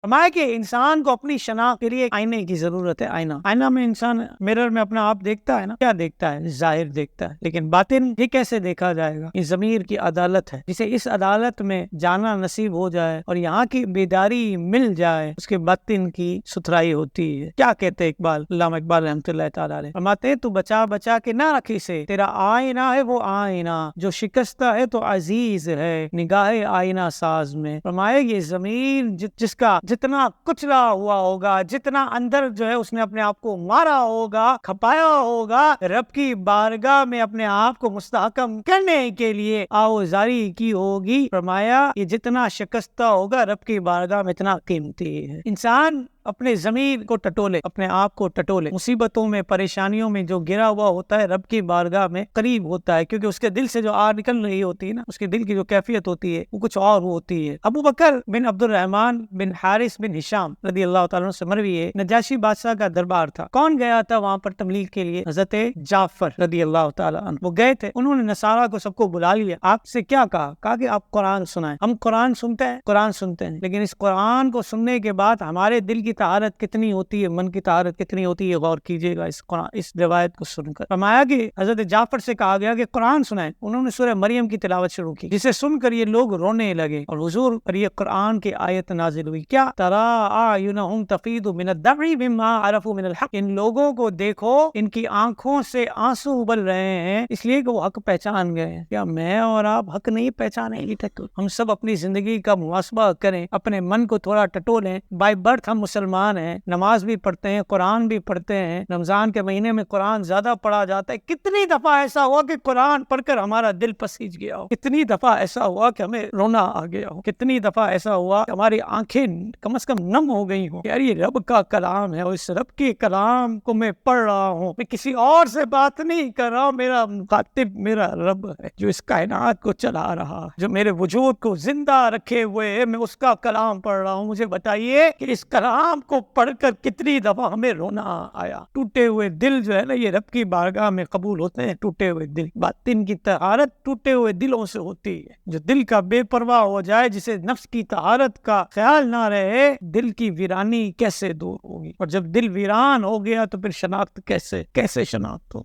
فرمایا کہ انسان کو اپنی شناخت کے لیے آئینے کی ضرورت ہے. آئینہ میں انسان مرر میں اپنا آپ دیکھتا ہے نا, کیا دیکھتا ہے؟ ظاہر دیکھتا ہے, لیکن باطن یہ کیسے دیکھا جائے گا؟ یہ ضمیر کی عدالت ہے. جسے اس عدالت میں جانا نصیب ہو جائے اور یہاں کی بیداری مل جائے, اس کے باطن کی ستھرائی ہوتی ہے. کیا کہتے اقبال, علامہ اقبال رحمۃ اللہ تعالی علیہ فرماتے تو بچا بچا کے نہ رکھی سے, تیرا آئینہ ہے وہ آئینہ, جو شکستہ ہے تو عزیز ہے نگاہ آئینہ ساز میں. فرمایا یہ ضمیر جس کا جتنا کچلا ہوا ہوگا, جتنا اندر جو ہے اس نے اپنے آپ کو مارا ہوگا, کھپایا ہوگا, رب کی بارگاہ میں اپنے آپ کو مستحکم کرنے کے لیے آوزاری کی ہوگی. فرمایا یہ جتنا شکستہ ہوگا رب کی بارگاہ میں اتنا قیمتی ہے. انسان اپنے ضمیر کو ٹٹولے, اپنے آپ کو ٹٹولے. مصیبتوں میں, پریشانیوں میں جو گرا ہوا ہوتا ہے رب کی بارگاہ میں قریب ہوتا ہے, کیونکہ اس کے دل سے جو آگ نکل رہی ہوتی ہے نا, اس کے دل کی جو کیفیت ہوتی ہے وہ کچھ اور ہوتی ہے. ابو بکر بن عبد الرحمن بن حارث بن ہشام رضی اللہ تعالیٰ عنہ سے مروی ہے, نجاشی بادشاہ کا دربار تھا. کون گیا تھا وہاں پر تبلیغ کے لیے؟ حضرت جعفر رضی اللہ تعالیٰ عنہ. وہ گئے تھے, انہوں نے نصارہ کو سب کو بلا لیا. آپ سے کیا کہا کہ آپ قرآن سنائیں. ہم قرآن سنتے ہیں, لیکن اس قرآن کو سننے کے بعد ہمارے دل کی طہارت کتنی ہوتی ہے, من کی طہارت کتنی ہوتی ہے, غور کیجئے گا اس روایت کو سن کر. فرمایا کہ حضرت جعفر سے کہا گیا کہ قرآن سنائیں. انہوں نے سورہ مریم کی تلاوت شروع کی, جسے سن کر یہ لوگ رونے لگے اور حضور پر یہ قرآن کی آیت نازل ہوئی. کیا ترا اعینہم تفیض من الدمع مما عرفوا من الحق, ان لوگوں کو دیکھو ان کی آنکھوں سے آنسو ابل رہے ہیں اس لیے کہ وہ حق پہچان گئے ہیں. کیا میں اور آپ حق نہیں پہچانے گی تک؟ ہم سب اپنی زندگی کا محاسبہ کریں, اپنے من کو تھوڑا ٹٹولیں. بائی برتھ ہم مسلمان ہیں, نماز بھی پڑھتے ہیں, قرآن بھی پڑھتے ہیں, رمضان کے مہینے میں قرآن زیادہ پڑھا جاتا ہے. کتنی دفعہ ایسا ہوا کہ قرآن پڑھ کر ہمارا دل پسیج گیا ہو, کتنی دفعہ ایسا ہوا کہ ہمیں رونا آ گیا ہو, کتنی دفعہ ایسا ہوا کہ ہماری آنکھیں کم از کم نم ہو گئی ہوں. یار یہ رب کا کلام ہے اور اس رب کے کلام کو میں پڑھ رہا ہوں, میں کسی اور سے بات نہیں کر رہا ہوں. میرا مخاطب میرا رب ہے جو اس کائنات کو چلا رہا, جو میرے وجود کو زندہ رکھے ہوئے ہے, میں اس کا کلام پڑھ رہا ہوں. مجھے بتائیے کہ اس کلام کو پڑھ کر کتنی دفعہ ہمیں رونا آیا. ٹوٹے ہوئے دل جو ہے نا, یہ رب کی بارگاہ میں قبول ہوتے ہیں. ٹوٹے ہوئے دل, باطن کی طہارت ٹوٹے ہوئے دلوں سے ہوتی ہے. جو دل کا بے پرواہ ہو جائے, جسے نفس کی طہارت کا خیال نہ رہے, دل کی ویرانی کیسے دور ہوگی؟ اور جب دل ویران ہو گیا تو پھر شناخت کیسے شناخت ہو؟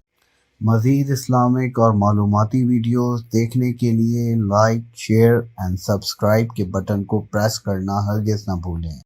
مزید اسلامک اور معلوماتی ویڈیوز دیکھنے کے لیے لائک، شیئر اینڈ سبسکرائب کے بٹن کو پریس کرنا ہرگز نہ بھولیں.